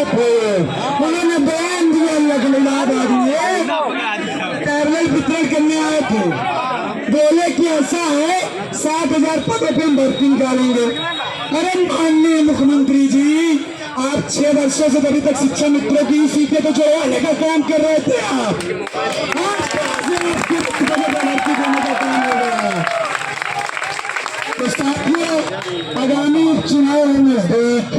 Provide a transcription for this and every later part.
आए थे, उन्होंने बयान दिया, पैरेलल वितरण करने आए थे, बोले कि ऐसा है 60,000 पदों पर हम भर्ती निकालेंगे। अरे माननीय मुख्यमंत्री जी, आप 6 वर्षों से अभी तक शिक्षा मित्रों की सीटें तो जोड़वाने का काम कर रहे थे, आप भर्ती करने का काम हो गया। तो साथियों, आगामी चुनाव में नजदीक,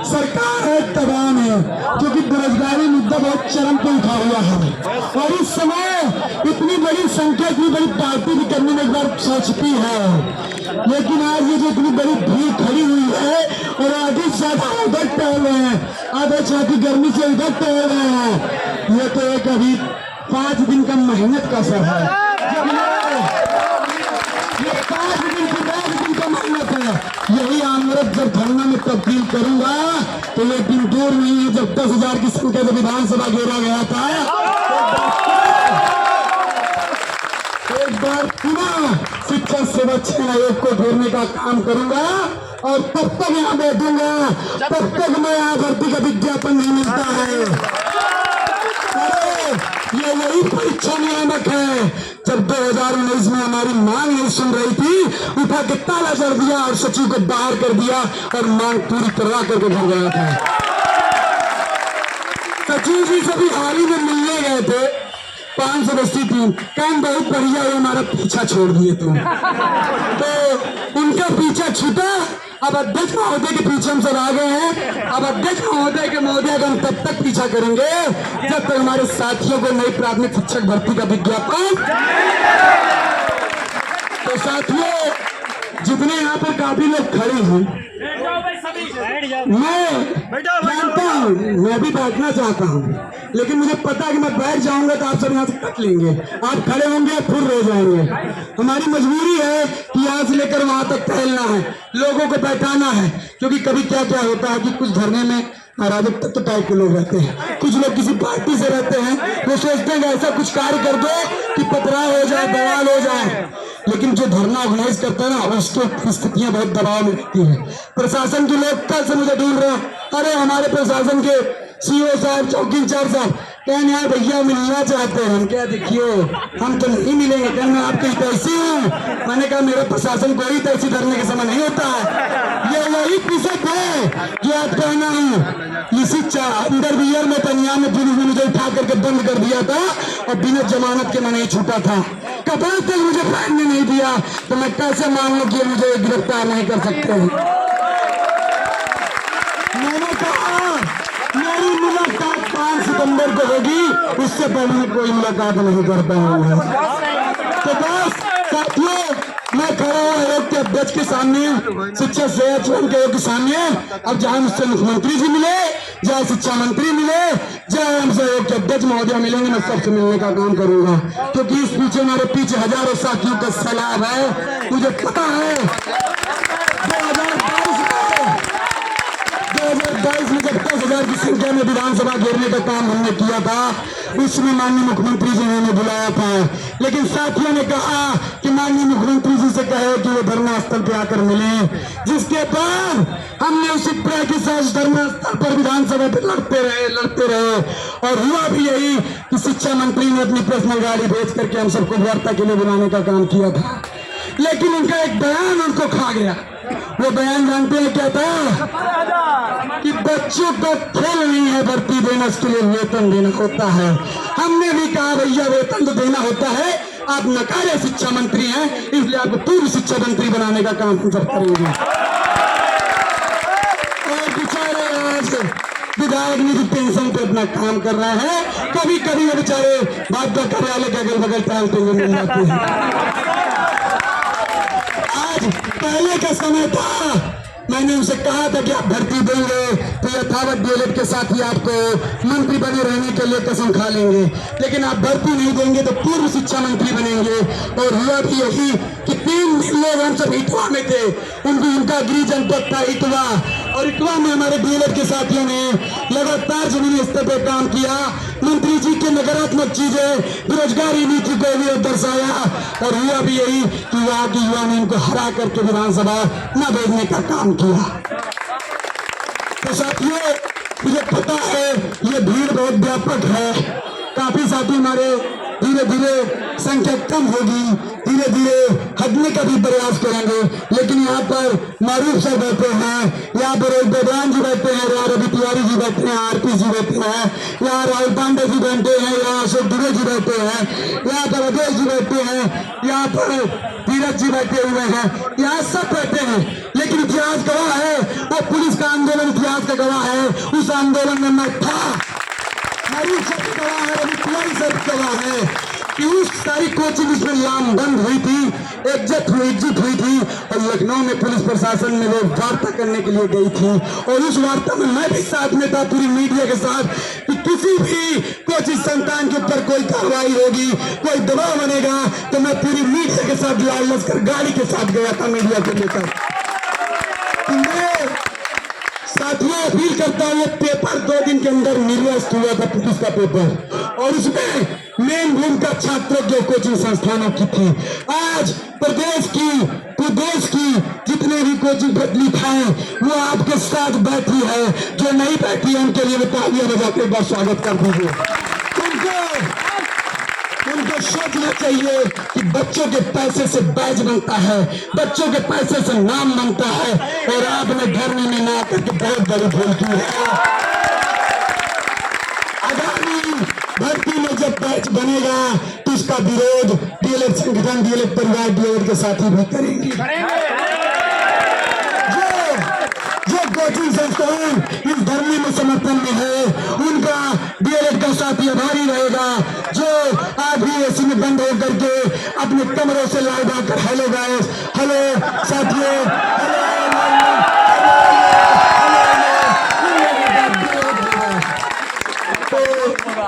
सरकार है दबाव में, क्योंकि बेरोजगारी मुद्दा बहुत चरम पे उठा हुआ है और इस समय इतनी बड़ी संख्या, इतनी बड़ी पार्टी भी करने में एक बार सोचती है, लेकिन आज ये जो इतनी बड़ी भीड़ खड़ी हुई है और आधे साथी उधर टहल रहे हैं, आधे साथी गर्मी से उधर टहल रहे हैं, ये तो एक अभी 5 दिन का मेहनत का असर है। जब ये 5 दिन की 10 दिन का मेहनत है, यही आंदोलन जब धरना में तब्दील करूंगा तो ये दिन दूर नहीं है जब 10,000 की संख्या से विधानसभा घेरा गया था। एक बार पुनः शिक्षक संरक्षण आयोग को घेरने का काम करूंगा और तब तक यहाँ बैठूंगा, तब तक मैं यहाँ भर्ती का विज्ञापन नहीं मिलता है। ये यही परीक्षा नियामक है। जब 2019 में हमारी मांग नहीं सुन रही थी, उठा के ताला जड़ दिया और सचिव को बाहर कर दिया और मांग पूरी करवा करके घर गया था। सचिव जी से भी हाल ही में मिलने गए थे, 580 टीम काम बहुत बढ़िया है, हमारा पीछा छोड़ दिए तुम। तो उनका पीछा छूटा, अब अध्यक्ष महोदय के पीछे हम सब आ गए हैं। अब अध्यक्ष महोदय के महोदय का हम तब तक पीछा करेंगे जब तक हमारे साथियों को नई प्राथमिक शिक्षक भर्ती का विज्ञापन। तो साथियों, जितने यहाँ पर काफी लोग खड़े हैं, मैं जानता हूँ, मैं भी बैठना चाहता हूँ, लेकिन मुझे पता है कि मैं बैठ जाऊंगा तो आप सब यहाँ से कट लेंगे, आप खड़े होंगे फिर रह जाएंगे। हमारी मजबूरी है कि यहाँ से लेकर वहां तक टहलना है, लोगों को बैठाना है, क्योंकि कभी क्या क्या होता है कि कुछ धरने में अराजक तत्व टाइप के लोग रहते हैं, कुछ लोग किसी पार्टी से रहते हैं, वो सोचते हैं कि ऐसा कुछ कार्य कर दो कि पथराव हो जाए, बवाल हो जाए, लेकिन जो धरना ऑर्गेनाइज करता है ना, उसकी स्थितियां बहुत दबाव में रहती है। प्रशासन के लोग कल से मुझे ढूंढ रहे हैं, अरे हमारे प्रशासन के सीओ साहब, चौकी इंचार्ज साहब कहने यार भैया मिलना चाहते हैं। हम क्या, देखिए हम तो नहीं मिलेंगे, कहना आपकी तैसी हूँ। मैंने कहा मेरा प्रशासन कोई तैसी धरने के समय नहीं होता है, ये वही पिसक है जो आप कहना है। इसी अंदर बियर में पंजाब में पुलिस ने मुझे उठा करके बंद कर दिया था और बिना जमानत के मैं नहीं छूटा था, कपड़े तक मुझे पहनने नहीं दिया, तो मैं कैसे मान लूं कि मुझे गिरफ्तार नहीं कर सकते हैं। मैंने कहा मेरी मुलाकात 5 सितंबर को होगी, उससे पहले मैं कोई मुलाकात नहीं कर पाऊंगा। तो बस साथियों, मैं खड़ा हूँ आयोग के अध्यक्ष के सामने, शिक्षा सेवा चयन के आयोग के सामने। अब जहां मुझसे मुख्यमंत्री जी मिले, जहाँ शिक्षा मंत्री मिले, जहाँ हमसे आयोग के अध्यक्ष महोदय मिलेंगे, मैं सबसे मिलने का काम करूंगा, क्योंकि इस पीछे हमारे पीछे हजारों साथियों का सैलाब है। मुझे पता है 2022 में जब 10,000 की संख्या में विधानसभा घेरने का काम हमने किया था, उसमें माननीय मुख्यमंत्री जी ने बुलाया था, लेकिन साथियों ने कहा कि माननीय मुख्यमंत्री जी से कहे कि वो धरना स्थल पे आकर मिले, जिसके बाद हमने उसी तरह के साथ धरना स्थल पर विधानसभा पे लड़ते रहे और हुआ भी यही कि शिक्षा मंत्री ने अपनी पर्सनल गाड़ी भेज करके हम सबको वार्ता के लिए बुलाने का काम किया था, लेकिन उनका एक बयान उनको खा गया। वो बयान जानते हैं क्या था? कि बच्चों का खेल नहीं है भर्ती देना, उसके लिए वेतन देना होता है। हमने भी कहा भैया वेतन तो देना होता है, आप नकारे शिक्षा मंत्री हैं, इसलिए आपको पूर्व शिक्षा मंत्री बनाने का काम हम सब करेंगे। और बेचारे आज विधायक निधि पेंशन पे अपना काम कर रहे हैं, कभी कभी वो बेचारे भाजपा कार्यालय के अगल बगल टहलते हुए मिल जाते हैं। पहले का समय था, मैंने उनसे कहा था कि आप भर्ती देंगे तो यथावत डीएलएड के साथ ही आपको मंत्री बने रहने के लिए कसम खा लेंगे, लेकिन आप भर्ती नहीं देंगे तो पूर्व शिक्षा मंत्री बनेंगे। और हुआ भी यही कि 3 लोग हम सब इटवा में थे, उनका गृह जनपद था इटवा, और इटवा में हमारे डीएलएड के साथियों ने लगातार जमीनी स्तर पर काम किया। मंत्री जी के नकारात्मक चीजें, बेरोजगारी नीति को भी दर्शाया, और हुआ भी यही कि वहां के युवा ने इनको हरा करके विधानसभा न भेजने का काम किया। तो साथियों, मुझे पता है ये भीड़ बहुत व्यापक है, काफी साथी हमारे धीरे धीरे संख्या कम होगी, धीरे धीरे हटने का भी प्रयास करेंगे। लेकिन यहाँ पर मारूफ सर बैठे हैं, यहाँ पर एक बेबरान जी बैठे हैं, यहाँ रवि तिवारी जी बैठे हैं, आरपी जी बैठे हैं, यहाँ राहुल पांडे जी बैठे हैं, यहाँ अशोक दुबे जी बैठे हैं, यहाँ पर अजय जी बैठे हैं, यहाँ पर धीरज जी बैठे हुए हैं, यहाँ सब बैठे हैं। लेकिन इतिहास गवाह है, वो पुलिस का आंदोलन इतिहास का गवाह है, उस आंदोलन में मैं था, मारूफ सर गवाह है, रवि तिवारी सर गवाह है कि उस सारी कोचिंग इसमें लामबंद हुई थी, एकजुट हुई थी और लखनऊ में पुलिस प्रशासन में वो वार्ता करने के लिए गई थी और उस वार्ता में मैं भी साथ में था पूरी मीडिया के साथ कि किसी भी कोचिंग संस्थान के ऊपर कोई कार्रवाई होगी, कोई दबाव बनेगा तो मैं पूरी मीडिया के साथ लाल लश्कर गाड़ी के साथ गया था मीडिया को लेकर। साथियों अपील करता हूँ, ये पेपर 2 दिन के अंदर निरस्त हुआ था पुलिस का पेपर और उसमें मेन भूमिका छात्रों के कोचिंग संस्थानों की थी। आज प्रदेश की जितने भी कोचिंग प्रचलित हैं वो आपके साथ बैठी है, जो नहीं बैठी है उनके लिए तालियां बजाते एक बार स्वागत कर दीजिए। उनको सोचना चाहिए कि बच्चों के पैसे से बैच बनता है, बच्चों के पैसे से नाम बनता है और आपने धरने में ना आकर के बहुत बड़ी भूल की है। आगामी भर्ती में जब बैच बनेगा तो उसका विरोध डीएलएड संगठन, डीएलएड परिवार, डीएलएड के साथी भी करेंगे। जो कोचिंग संस्थान इस धरने में समर्थन में है उनका डीएलएड का साथी आभारी रहेगा। जो आज भी एसी में बंद होकर के अपने कमरों से लाइव आकर हेलो गाइस, हेलो साथियों, तो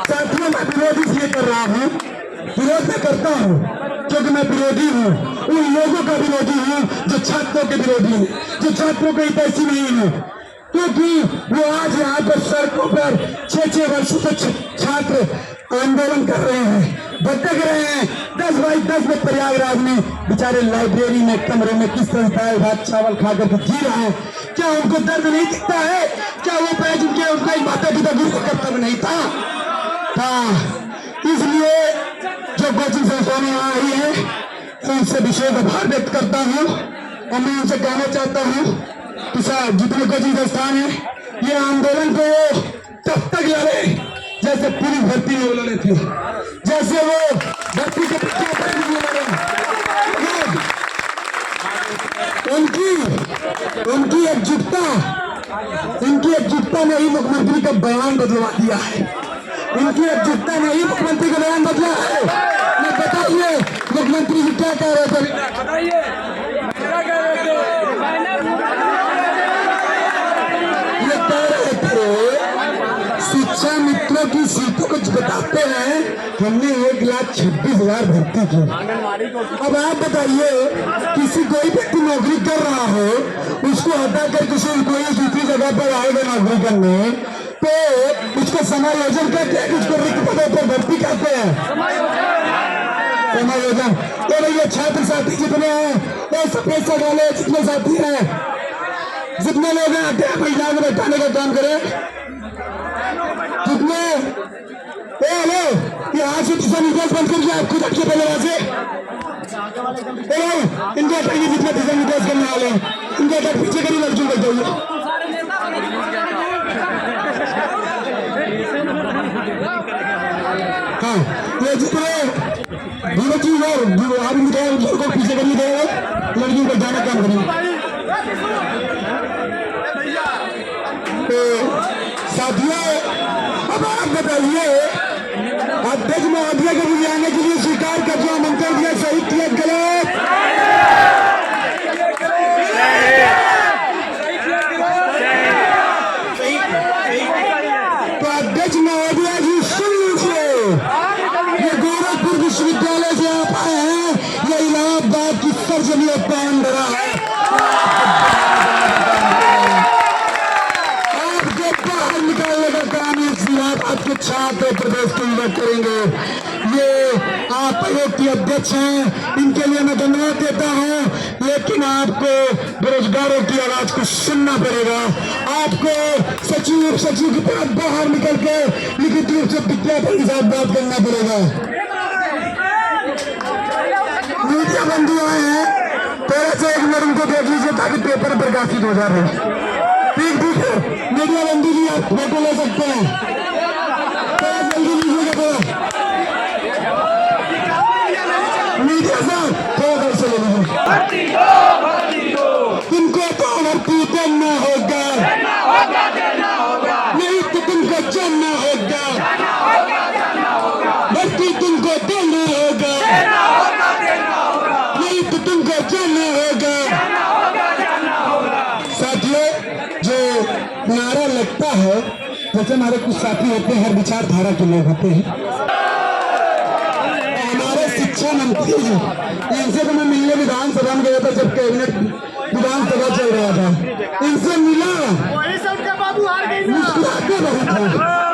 साथियों मैं विरोध इसलिए कर रहा हूँ, विरोध मैं करता हूँ क्योंकि मैं विरोधी हूँ, उन लोगों का विरोधी हूँ जो छात्रों के विरोधी हैं, जो छात्रों के हितैषी नहीं है, क्योंकि वो आज यहाँ पर सड़कों पर 6-6 वर्षों से छात्र आंदोलन कर रहे हैं, भटक रहे हैं। 10 बाई 10 में प्रयागराज में बेचारे लाइब्रेरी में कमरे में किस तरह दाल भात चावल खा करके जी रहे हैं। क्या उनको दर्द नहीं दिखता है? क्या वो पैज उनके उनका ही माता पिता गुरु का कर्तव्य नहीं था? इसलिए जो कोचिंग संस्थान यहाँ आई है उनसे विशेष आभार व्यक्त करता हूँ और मैं उनसे कहना चाहता हूँ कि साहब जितने कोचिंग संस्थान है ये आंदोलन को तब तक लड़े जैसे पूरी भर्ती में लड़े थे, जैसे वो भर्ती के पीछे लड़े। उनकी एकजुटता ने ही मुख्यमंत्री का बयान बदलवा दिया है, उनकी एकजुटता ने ही मुख्यमंत्री का बयान बदला है। मैं बताइए मुख्यमंत्री जी क्या कह रहे थे, बताइए क्या कह रहे थे? ये कह रहे थे शिक्षा मित्रों की सीटों को बताते हैं हमने 1,26,000 भर्ती की। अब आप बताइए किसी कोई व्यक्ति नौकरी कर रहा हो उसको हटा कर किसी कोई दूसरी जगह पर आएगा नौकरी करने तो उसको समायोजन करते हैं, उसको रिक्त पदों पर भर्ती करते हैं, समायोजन। तो ये छात्र साथी जितने हैं वो पैसा वाले जितने साथी हैं, जितने लोग हैं महिलाओं को बैठाने का काम करें, जितने हेलो ये आज से दिशा निर्देश बंद करके आप खुद हटके पहले वहां से इनको हटाइए, जितने दिशा निर्देश करने वाले इनको हटा पीछे करिए, लड़कियों को जाइए। हाँ ये जितने धीरजी और आप इनको पीछे करिए देगा, लड़कियों को जाना काम करिए। साथियों अब आप बताइए अध्यक्ष महोदय को बुलाने के लिए स्वीकार कर जो आमंत्रण दिया सही किया गलत? तो अध्यक्ष महोदय जी सुन लीजिए, ये गोरखपुर विश्वविद्यालय से आप आए हैं, ये इलाहाबाद की सरजमी पान धरा है। आपके छात्र प्रदेश के अंदर करेंगे। ये आप आयोग के अध्यक्ष हैं, इनके लिए मैं धन्यवाद देता हूं, लेकिन आपको बेरोजगारों की आवाज को सुनना पड़ेगा। आपको सचिव सचिव के पास बाहर निकल के लिखित रूप से विज्ञापन के साथ बात करना पड़ेगा। मीडिया बंधु आए हैं, थोड़ा सा एक मिनट उनको देख लीजिए ताकि पेपर प्रकाशित हो जा रहे। ठीक ठीक है, मीडिया बंधु जी आप फोटो ले सकते हैं, थोड़ा जल्दी लीजिएगा थोड़ा। मीडिया साहब थोड़ा देर से ले लीजिए। तुमको तो भर्ती करना होगा, नहीं तो तुमको जानना होगा, भर्ती तुमको देना होगा, नहीं तो तुमको जानना होगा। साथियों, जो नारा लगता है, जैसे हमारे कुछ साथी होते हैं, हर विचारधारा के लोग होते हैं, हमारे शिक्षा मंत्री जी, इनसे तो मैं मिलने विधानसभा में गया था जब कैबिनेट विधानसभा चल रहा था, इनसे मिला, मुस्कुराते बहुत था।